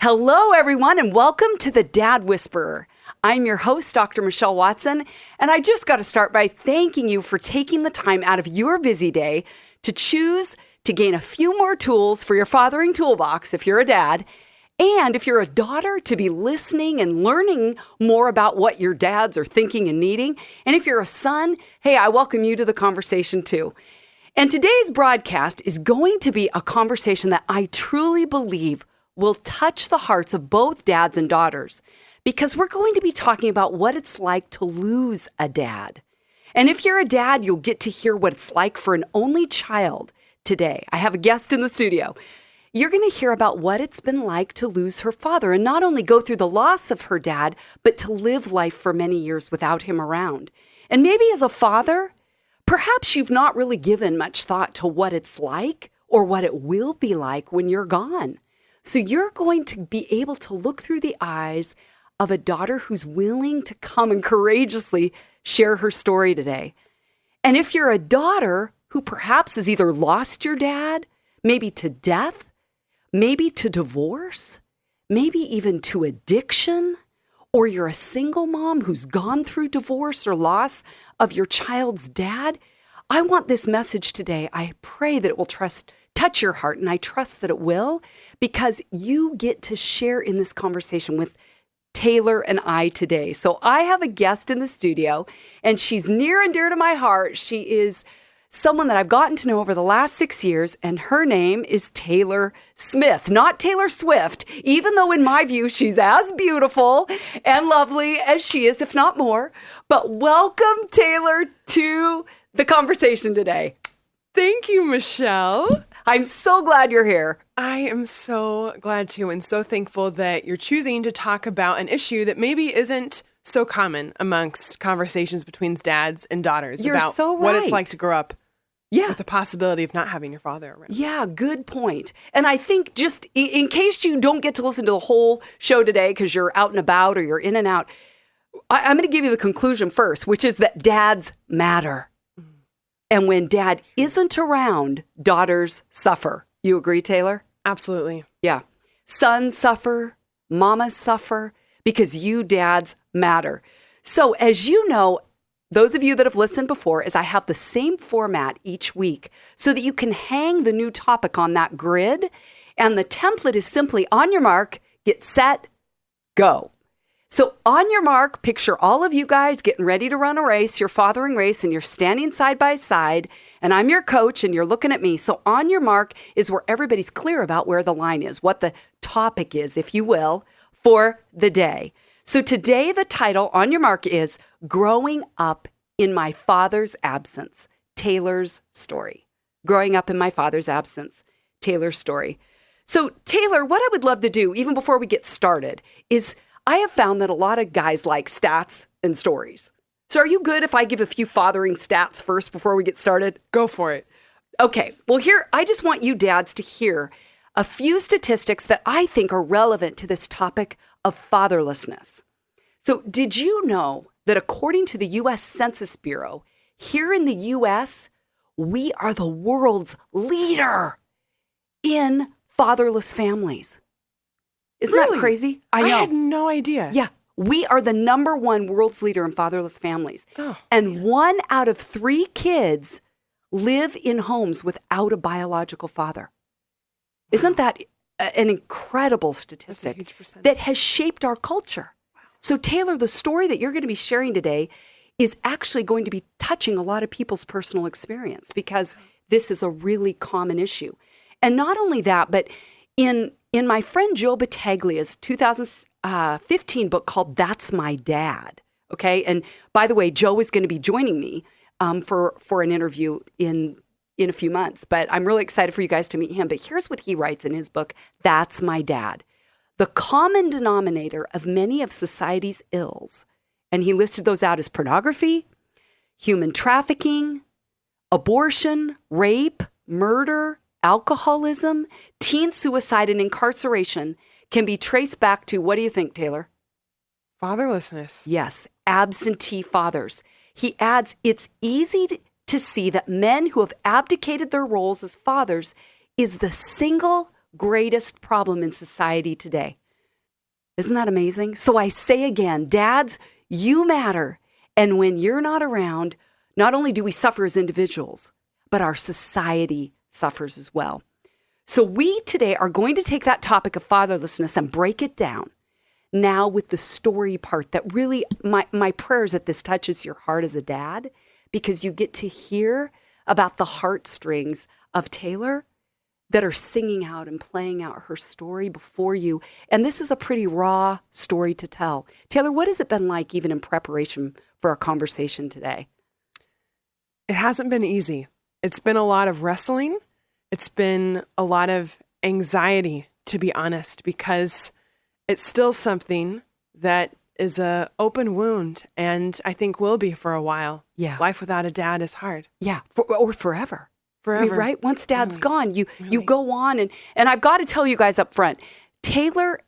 Hello, everyone, and welcome to the Dad Whisperer. I'm your host, Dr. Michelle Watson, and I just got to start by thanking you for taking the time out of your busy day to choose to gain a few more tools for your fathering toolbox if you're a dad, and if you're a daughter, to be listening and learning more about what your dads are thinking and needing. And if you're a son, hey, I welcome you to the conversation too. And today's broadcast is going to be a conversation that I truly believe will touch the hearts of both dads and daughters, because we're going to be talking about what it's like to lose a dad. And if you're a dad, you'll get to hear what it's like for an only child today. I have a guest in the studio. You're going to hear about what it's been like to lose her father and not only go through the loss of her dad, but to live life for many years without him around. And maybe as a father, perhaps you've not really given much thought to what it's like or what it will be like when you're gone. So you're going to be able to look through the eyes of a daughter who's willing to come and courageously share her story today. And if you're a daughter who perhaps has either lost your dad, maybe to death, maybe to divorce, maybe even to addiction, or you're a single mom who's gone through divorce or loss of your child's dad, I want this message today. I pray that it will touch your heart, and I trust that it will, because you get to share in this conversation with Taylor and I today. So I have a guest in the studio, and she's near and dear to my heart. She is someone that I've gotten to know over the last 6 years, and her name is Taylor Smith, not Taylor Swift, even though in my view, she's as beautiful and lovely as she is, if not more. But welcome, Taylor, to the conversation today. Thank you, Michelle. I'm so glad you're here. I am so glad too, and so thankful that you're choosing to talk about an issue that maybe isn't so common amongst conversations between dads and daughters. You're about so right. What it's like to grow up with the possibility of not having your father around. Yeah, good point. And I think just in case you don't get to listen to the whole show today because you're out and about or you're in and out, I'm going to give you the conclusion first, which is that dads matter. And when dad isn't around, daughters suffer. You agree, Taylor? Absolutely. Yeah. Sons suffer, mamas suffer, because you dads matter. So as you know, those of you that have listened before, is I have the same format each week so that you can hang the new topic on that grid. And the template is simply on your mark, get set, go. So on your mark, picture all of you guys getting ready to run a race, your fathering race, and you're standing side by side, and I'm your coach, and you're looking at me. So on your mark is where everybody's clear about where the line is, what the topic is, if you will, for the day. So today, the title on your mark is Growing Up in My Father's Absence, Taylor's Story. Growing Up in My Father's Absence, Taylor's Story. So Taylor, what I would love to do, even before we get started, is I have found that a lot of guys like stats and stories. So are you good if I give a few fathering stats first before we get started? Go for it. Okay. Well, here, I just want you dads to hear a few statistics that I think are relevant to this topic of fatherlessness. So did you know that according to the U.S. Census Bureau, here in the U.S., we are the world's leader in fatherless families? Isn't that crazy? I know. I had no idea. Yeah. We are the number one world's leader in fatherless families. Oh, and 1 out of 3 kids live in homes without a biological father. Isn't that an incredible statistic That's a huge percentage. that has shaped our culture? Wow. So Taylor, the story that you're going to be sharing today is actually going to be touching a lot of people's personal experience, because this is a really common issue. And not only that, but in my friend Joe Battaglia's 2015 book called That's My Dad, okay? And by the way, Joe is going to be joining me for an interview in a few months, but I'm really excited for you guys to meet him. But here's what he writes in his book, That's My Dad. The common denominator of many of society's ills, and he listed those out as pornography, human trafficking, abortion, rape, murder, alcoholism, teen suicide, and incarceration, can be traced back to, what do you think, Taylor? Fatherlessness. Yes, absentee fathers. He adds, it's easy to see that men who have abdicated their roles as fathers is the single greatest problem in society today. Isn't that amazing? So I say again, dads, you matter. And when you're not around, not only do we suffer as individuals, but our society suffers as well. So we today are going to take that topic of fatherlessness and break it down now with the story part that really, my prayer is that this touches your heart as a dad, because you get to hear about the heartstrings of Taylor that are singing out and playing out her story before you. And this is a pretty raw story to tell. Taylor, what has it been like even in preparation for our conversation today? It hasn't been easy. It's been a lot of wrestling. It's been a lot of anxiety, to be honest, because it's still something that is a open wound, and I think will be for a while. Yeah. Life without a dad is hard. Yeah, or forever. Forever. I mean, right? Once dad's Really? gone, you Really? go on. And I've got to tell you guys up front, Taylor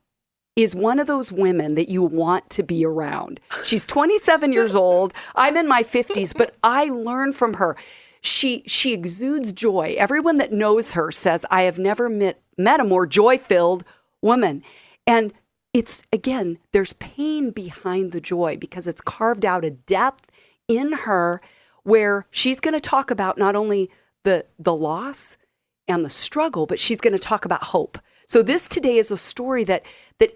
is one of those women that you want to be around. She's 27 years old. I'm in my 50s, but I learn from her. She exudes joy. Everyone that knows her says, I have never met a more joy-filled woman. And it's, again, there's pain behind the joy because it's carved out a depth in her where she's going to talk about not only the loss and the struggle, but she's going to talk about hope. So this today is a story that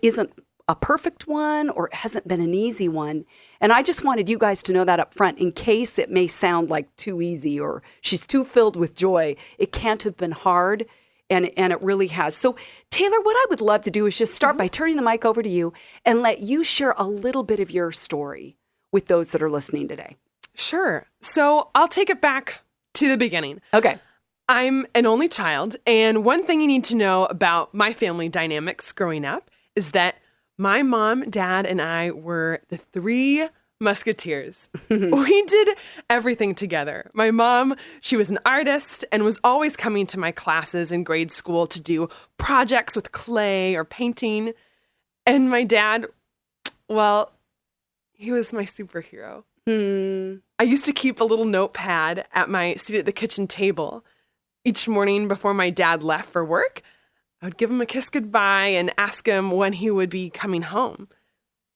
isn't a perfect one or hasn't been an easy one. And I just wanted you guys to know that up front in case it may sound like too easy or she's too filled with joy. It can't have been hard, and it really has. So Taylor, what I would love to do is just start by turning the mic over to you and let you share a little bit of your story with those that are listening today. Sure. So I'll take it back to the beginning. Okay. I'm an only child, and one thing you need to know about my family dynamics growing up is that my mom, dad, and I were the three musketeers. We did everything together. My mom, she was an artist and was always coming to my classes in grade school to do projects with clay or painting. And my dad, well, he was my superhero. I used to keep a little notepad at my seat at the kitchen table. Each morning before my dad left for work, I would give him a kiss goodbye and ask him when he would be coming home.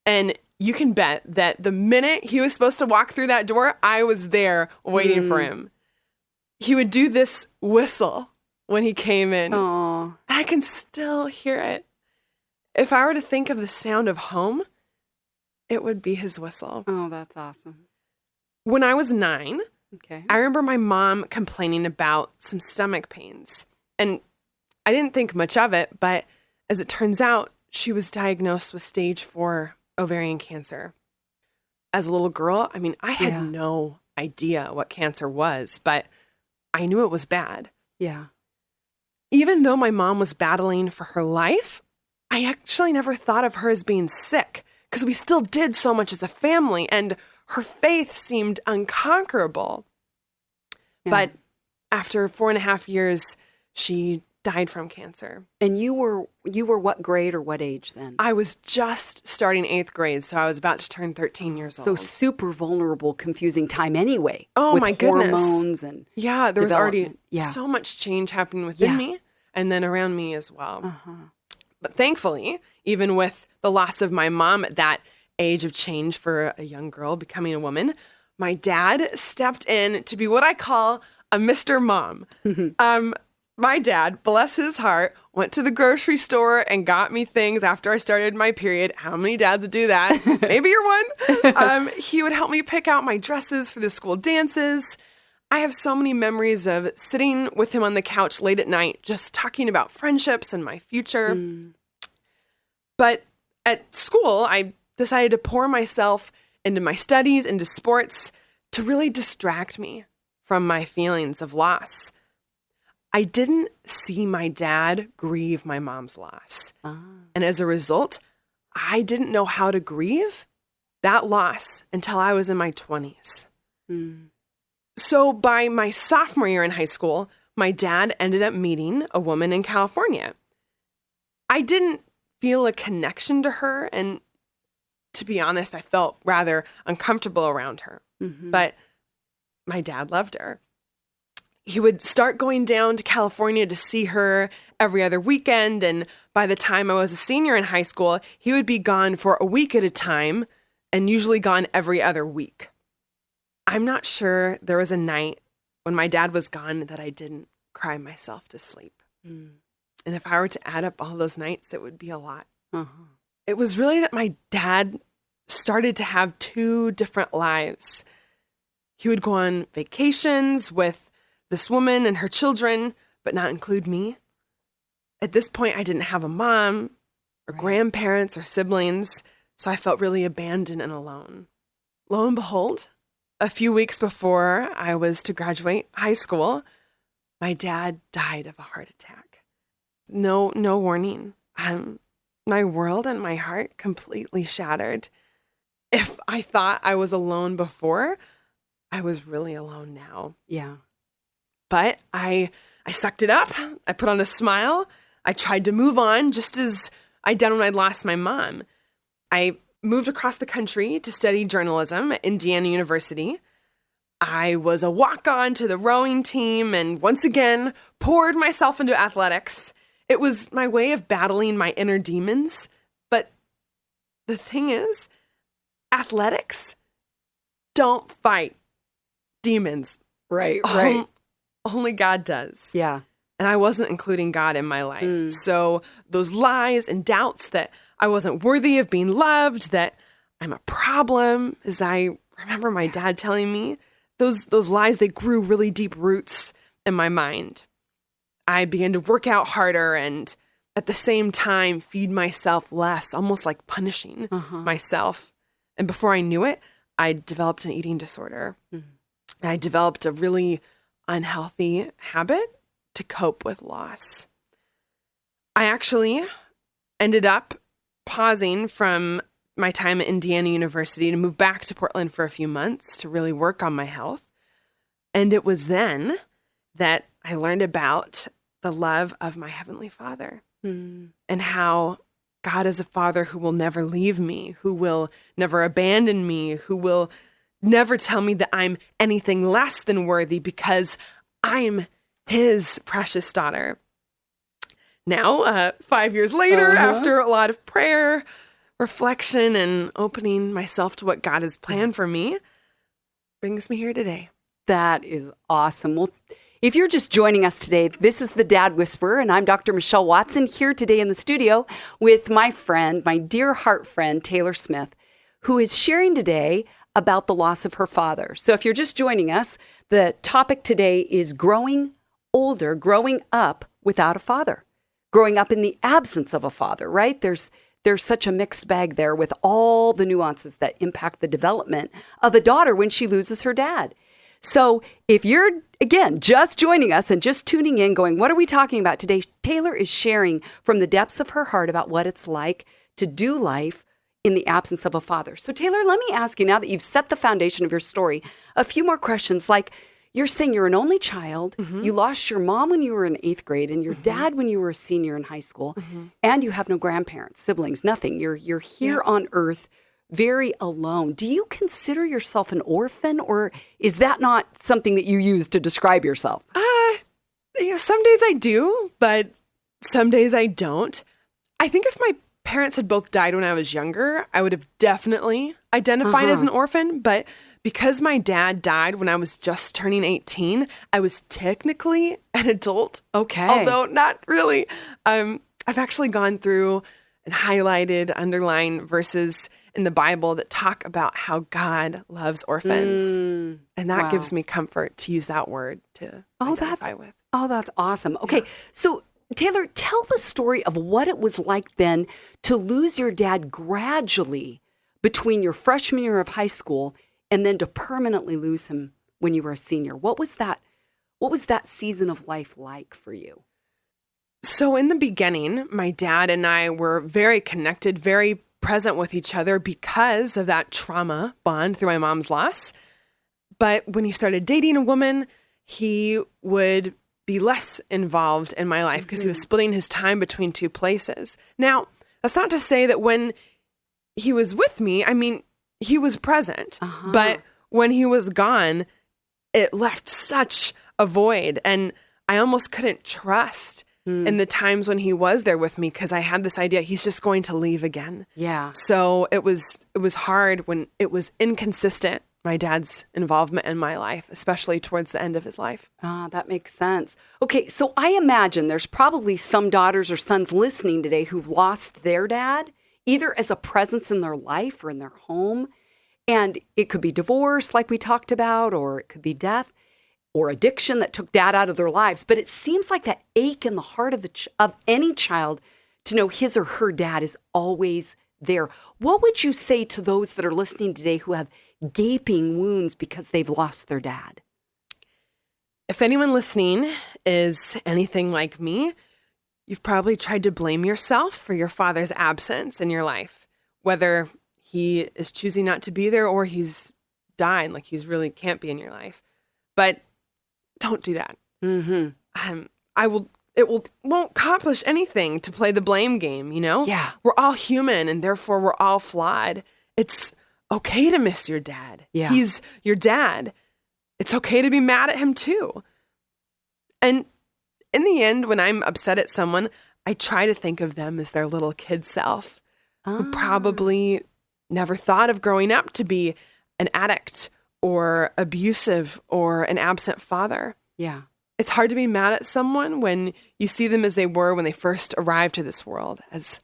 And you can bet that the minute he was supposed to walk through that door, I was there waiting for him. He would do this whistle when he came in. Aww. I can still hear it. If I were to think of the sound of home, it would be his whistle. Oh, that's awesome. When I was 9, Okay. I remember my mom complaining about some stomach pains. And I didn't think much of it, but as it turns out, she was diagnosed with stage 4 ovarian cancer. As a little girl, I mean, I had no idea what cancer was, but I knew it was bad. Yeah. Even though my mom was battling for her life, I actually never thought of her as being sick because we still did so much as a family, and her faith seemed unconquerable. Yeah. But after 4.5 years, she died from cancer. And you were what grade or what age then? I was just starting 8th grade, so I was about to turn 13 years So old. super vulnerable, confusing time anyway. Oh, with my goodness. Hormones and Yeah, there was already development. so much change happening within me and then around me as well. But thankfully, even with the loss of my mom at that age of change for a young girl becoming a woman, my dad stepped in to be what I call a Mr. Mom. My dad, bless his heart, went to the grocery store and got me things after I started my period. How many dads would do that? Maybe you're one. He would help me pick out my dresses for the school dances. I have so many memories of sitting with him on the couch late at night, just talking about friendships and my future. But at school, I decided to pour myself into my studies, into sports, to really distract me from my feelings of loss. I didn't see my dad grieve my mom's loss. And as a result, I didn't know how to grieve that loss until I was in my 20s. So by my sophomore year in high school, my dad ended up meeting a woman in California. I didn't feel a connection to her, and to be honest, I felt rather uncomfortable around her. But my dad loved her. He would start going down to California to see her every other weekend. And by the time I was a senior in high school, he would be gone for a week at a time and usually gone every other week. I'm not sure there was a night when my dad was gone that I didn't cry myself to sleep. And if I were to add up all those nights, it would be a lot. It was really that my dad started to have two different lives. He would go on vacations with this woman and her children, but not include me. At this point, I didn't have a mom or grandparents or siblings, so I felt really abandoned and alone. Lo and behold, a few weeks before I was to graduate high school, my dad died of a heart attack. No warning. My world and my heart completely shattered. If I thought I was alone before, I was really alone now. Yeah. But I sucked it up. I put on a smile. I tried to move on just as I'd done when I'd lost my mom. I moved across the country to study journalism at Indiana University. I was a walk-on to the rowing team and once again poured myself into athletics. It was my way of battling my inner demons. But the thing is, athletics don't fight demons. Right. Only God does. Yeah. And I wasn't including God in my life. So those lies and doubts that I wasn't worthy of being loved, that I'm a problem, as I remember my dad telling me, those lies, they grew really deep roots in my mind. I began to work out harder and at the same time feed myself less, almost like punishing myself. And before I knew it, I developed an eating disorder. I developed a really unhealthy habit to cope with loss. I actually ended up pausing from my time at Indiana University to move back to Portland for a few months to really work on my health. And it was then that I learned about the love of my Heavenly Father and how God is a Father who will never leave me, who will never abandon me, who will never tell me that I'm anything less than worthy because I'm His precious daughter. Now, 5 years later, after a lot of prayer, reflection, and opening myself to what God has planned for me, brings me here today. That is awesome. Well, if you're just joining us today, this is the Dad Whisperer, and I'm Dr. Michelle Watson here today in the studio with my friend, my dear heart friend, Taylor Smith, who is sharing today about the loss of her father. So if you're just joining us, the topic today is growing older, growing up without a father, growing up in the absence of a father, right? There's such a mixed bag there with all the nuances that impact the development of a daughter when she loses her dad. So if you're, again, just joining us and just tuning in going, what are we talking about today? Taylor is sharing from the depths of her heart about what it's like to do life in the absence of a father. So Taylor, let me ask you, now that you've set the foundation of your story, a few more questions. Like, you're saying you're an only child, you lost your mom when you were in 8th grade and your dad when you were a senior in high school, and you have no grandparents, siblings, nothing. You're here on earth very alone. Do you consider yourself an orphan, or is that not something that you use to describe yourself? Some days I do, but some days I don't. I think if my parents had both died when I was younger, I would have definitely identified as an orphan, but because my dad died when I was just turning 18, I was technically an adult. Okay. Although not really. I've actually gone through and highlighted, underlined verses in the Bible that talk about how God loves orphans. And that gives me comfort to use that word to identify with. Oh, that's awesome. Okay, so Taylor, tell the story of what it was like then to lose your dad gradually between your freshman year of high school and then to permanently lose him when you were a senior. What was that season of life like for you? So in the beginning, my dad and I were very connected, very present with each other because of that trauma bond through my mom's loss. But when he started dating a woman, he would be less involved in my life because he was splitting his time between two places. Now, that's not to say that when he was with me, I mean, he was present, but when he was gone, it left such a void, and I almost couldn't trust in the times when he was there with me, because I had this idea he's just going to leave again. Yeah. So it was hard when it was inconsistent, my dad's involvement in my life, especially towards the end of his life. Ah, that makes sense. Okay, so I imagine there's probably some daughters or sons listening today who've lost their dad, either as a presence in their life or in their home. And it could be divorce, like we talked about, or it could be death or addiction that took dad out of their lives. But it seems like that ache in the heart of of any child to know his or her dad is always there. What would you say to those that are listening today who have gaping wounds because they've lost their dad? If anyone listening is anything like me, you've probably tried to blame yourself for your father's absence in your life, whether he is choosing not to be there or he's died, like he's really can't be in your life. But don't do that. Mm-hmm. Won't accomplish anything to play the blame game, you know? Yeah. We're all human and therefore we're all flawed. It's okay to miss your dad. Yeah. He's your dad. It's okay to be mad at him too. And in the end, when I'm upset at someone, I try to think of them as their little kid self who probably never thought of growing up to be an addict or abusive or an absent father. Yeah. It's hard to be mad at someone when you see them as they were when they first arrived to this world, as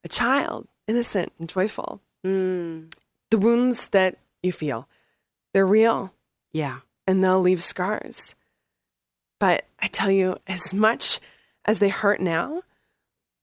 a child, innocent and joyful. Mm. The wounds that you feel, they're real. Yeah. And they'll leave scars. But I tell you, as much as they hurt now,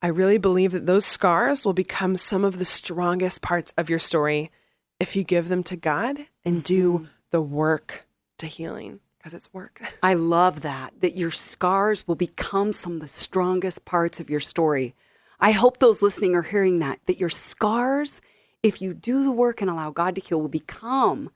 I really believe that those scars will become some of the strongest parts of your story if you give them to God and do the work to healing, because it's work. I love that your scars will become some of the strongest parts of your story. I hope those listening are hearing that your scars, if you do the work and allow God to heal, will become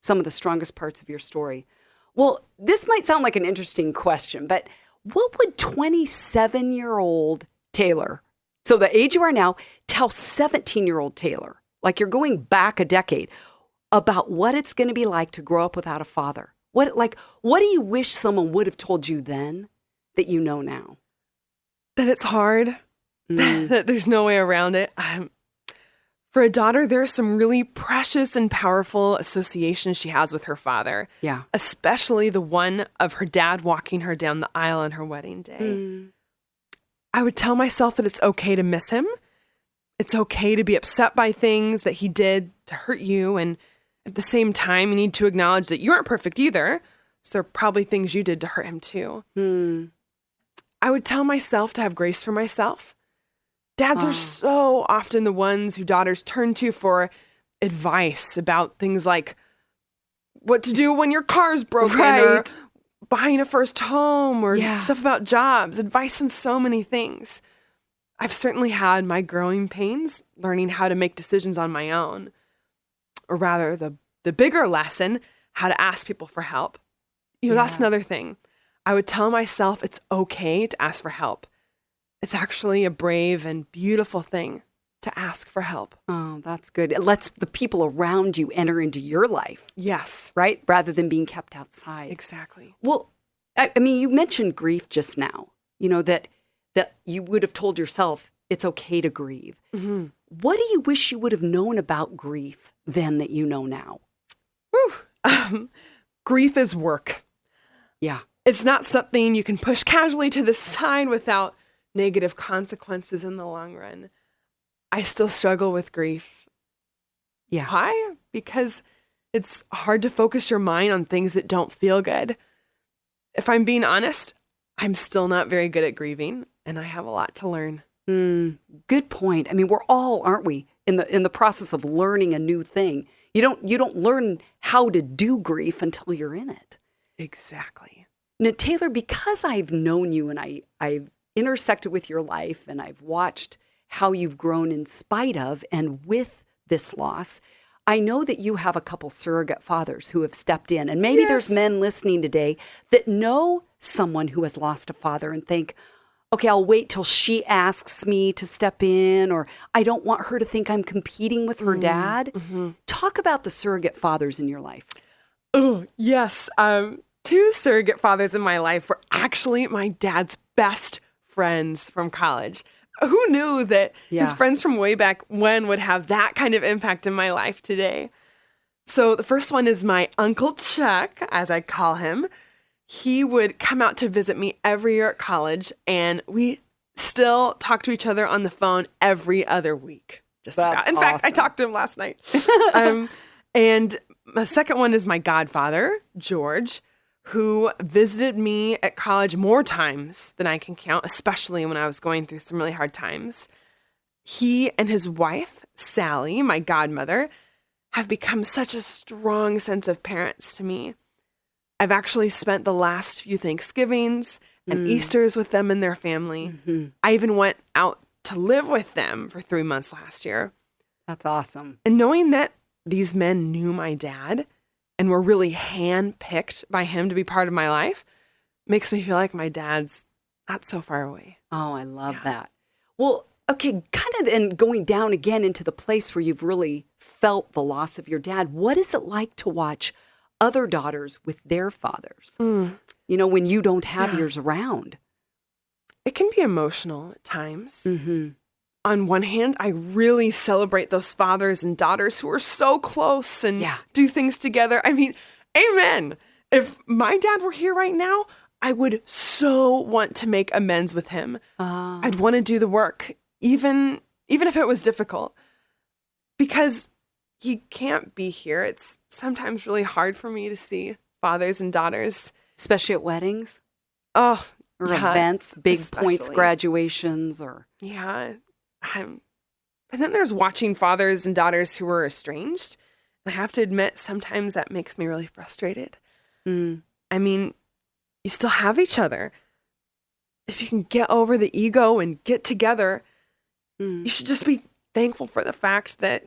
some of the strongest parts of your story. Well, this might sound like an interesting question, but what would 27-year-old Taylor, so the age you are now, tell 17-year-old Taylor, like you're going back a decade, about what it's going to be like to grow up without a father? What do you wish someone would have told you then that you know now? That it's hard, that there's no way around it. For a daughter, there are some really precious and powerful associations she has with her father. Yeah. Especially the one of her dad walking her down the aisle on her wedding day. I would tell myself that it's okay to miss him. It's okay to be upset by things that he did to hurt you. And at the same time, you need to acknowledge that you aren't perfect either. So there are probably things you did to hurt him too. I would tell myself to have grace for myself. Dads are so often the ones who daughters turn to for advice about things like what to do when your car's broken, or buying a first home, or stuff about jobs, advice on so many things. I've certainly had my growing pains learning how to make decisions on my own, or rather the bigger lesson, how to ask people for help. That's another thing. I would tell myself it's okay to ask for help. It's actually a brave and beautiful thing to ask for help. Oh, that's good. It lets the people around you enter into your life. Yes. Right? Rather than being kept outside. Exactly. Well, I mean, you mentioned grief just now, that you would have told yourself it's okay to grieve. What do you wish you would have known about grief then that you know now? Grief is work. Yeah. It's not something you can push casually to the side without negative consequences in the long run. I still struggle with grief. Yeah. Why? Because it's hard to focus your mind on things that don't feel good. If I'm being honest, I'm still not very good at grieving, and I have a lot to learn. Good point. I mean, we're all, aren't we, in the process of learning a new thing. You don't learn how to do grief until you're in it. Exactly. Now, Taylor, because I've known you and I've intersected with your life and I've watched how you've grown in spite of and with this loss, I know that you have a couple surrogate fathers who have stepped in. And maybe there's men listening today that know someone who has lost a father and think, okay, I'll wait till she asks me to step in, or I don't want her to think I'm competing with her dad. Talk about the surrogate fathers in your life. Oh, yes. Two surrogate fathers in my life were actually my dad's best friends from college. Who knew that his friends from way back when would have that kind of impact in my life today? So the first one is my Uncle Chuck, as I call him. He would come out to visit me every year at college, and we still talk to each other on the phone every other week. Just about. In fact, I talked to him last night. And the second one is my godfather, George, who visited me at college more times than I can count, especially when I was going through some really hard times. He and his wife, Sally, my godmother, have become such a strong sense of parents to me. I've actually spent the last few Thanksgivings and Easters with them and their family. Mm-hmm. I even went out to live with them for 3 months last year. That's awesome. And knowing that these men knew my dad and were really handpicked by him to be part of my life makes me feel like my dad's not so far away. Oh, I love that. Well, okay, kind of then going down again into the place where you've really felt the loss of your dad. What is it like to watch other daughters with their fathers? You know, when you don't have yours around. It can be emotional at times. Mm-hmm. On one hand, I really celebrate those fathers and daughters who are so close and do things together. I mean, amen. If my dad were here right now, I would so want to make amends with him. I'd want to do the work, even if it was difficult. Because he can't be here. It's sometimes really hard for me to see fathers and daughters. Especially at weddings? Oh, or events, big points, graduations, or... Yeah. And then there's watching fathers and daughters who are estranged. I have to admit, sometimes that makes me really frustrated. I mean, you still have each other. If you can get over the ego and get together, you should just be thankful for the fact that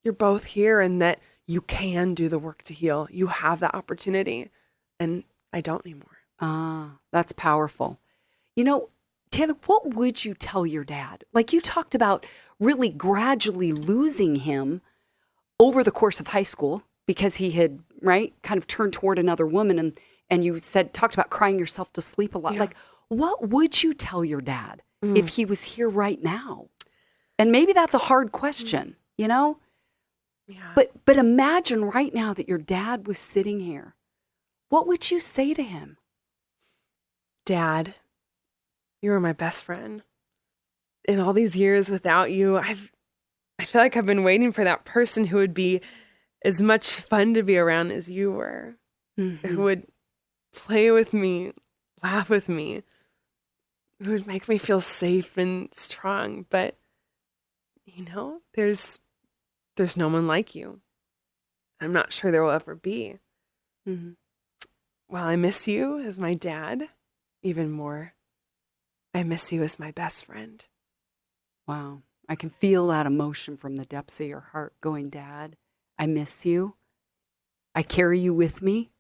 you're both here and that you can do the work to heal. You have that opportunity, and I don't anymore. That's powerful. You know, Taylor, what would you tell your dad? Like you talked about really gradually losing him over the course of high school because he had, kind of turned toward another woman and you talked about crying yourself to sleep a lot. Yeah. Like, what would you tell your dad if he was here right now? And maybe that's a hard question, you know? Yeah. But imagine right now that your dad was sitting here. What would you say to him? Dad, you were my best friend. In all these years without you, I feel like I've been waiting for that person who would be as much fun to be around as you were, who would play with me, laugh with me, who would make me feel safe and strong. But, you know, there's no one like you. I'm not sure there will ever be. While I miss you as my dad, even more, I miss you as my best friend. Wow. I can feel that emotion from the depths of your heart going, Dad, I miss you. I carry you with me.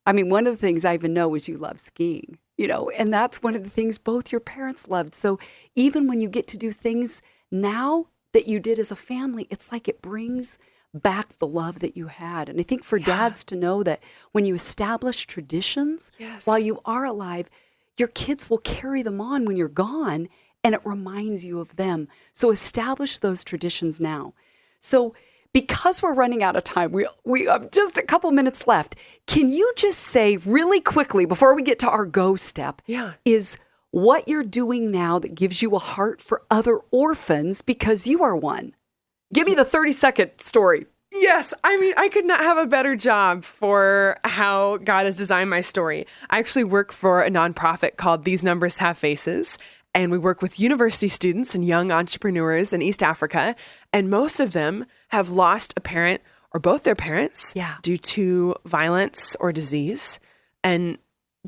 I mean, one of the things I even know is you love skiing, you know, and that's one of the things both your parents loved. So even when you get to do things now that you did as a family, it's like it brings back the love that you had. And I think for dads to know that when you establish traditions while you are alive, your kids will carry them on when you're gone, and it reminds you of them. So establish those traditions now. So because we're running out of time, we have just a couple minutes left. Can you just say really quickly before we get to our go step, is what you're doing now that gives you a heart for other orphans because you are one? Give me the 30-second story. Yes. I mean, I could not have a better job for how God has designed my story. I actually work for a nonprofit called These Numbers Have Faces, and we work with university students and young entrepreneurs in East Africa, and most of them have lost a parent or both their parents due to violence or disease. And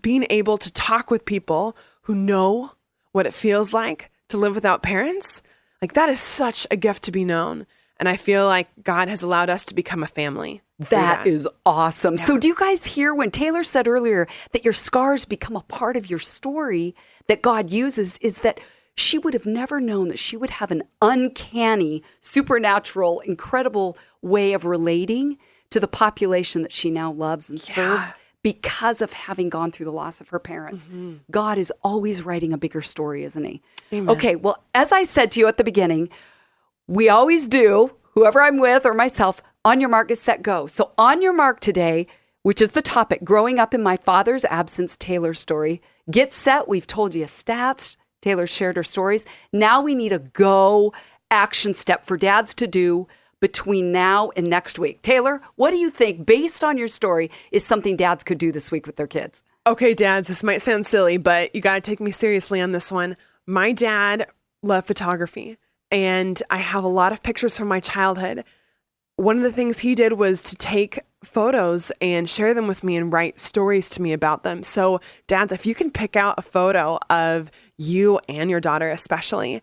being able to talk with people who know what it feels like to live without parents, like that is such a gift to be known. And I feel like God has allowed us to become a family. That is awesome. Yeah. So do you guys hear when Taylor said earlier that your scars become a part of your story that God uses, is that she would have never known that she would have an uncanny, supernatural, incredible way of relating to the population that she now loves and serves because of having gone through the loss of her parents. God is always writing a bigger story, isn't he? Amen. Okay, well, as I said to you at the beginning, we always do, whoever I'm with or myself, on your mark, get set, go. So on your mark today, which is the topic, growing up in my father's absence, Taylor's story. Get set, we've told you stats. Taylor shared her stories. Now we need a go action step for dads to do between now and next week. Taylor, what do you think, based on your story, is something dads could do this week with their kids? Okay, dads, this might sound silly, but you got to take me seriously on this one. My dad loved photography, and I have a lot of pictures from my childhood. One of the things he did was to take photos and share them with me and write stories to me about them. So, dads, if you can pick out a photo of you and your daughter especially,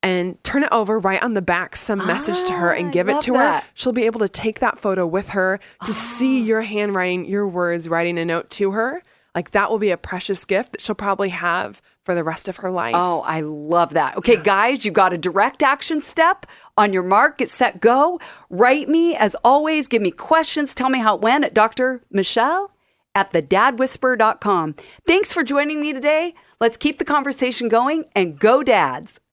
and turn it over, write on the back some message to her and give it to her, she'll be able to take that photo with her to see your handwriting, your words, writing a note to her. Like, that will be a precious gift that she'll probably have for the rest of her life. Oh, I love that. Okay, guys, you got a direct action step. On your mark, get set, go. Write me, as always. Give me questions. Tell me how it went at Dr. Michelle at thedadwhisperer.com. Thanks for joining me today. Let's keep the conversation going and go dads.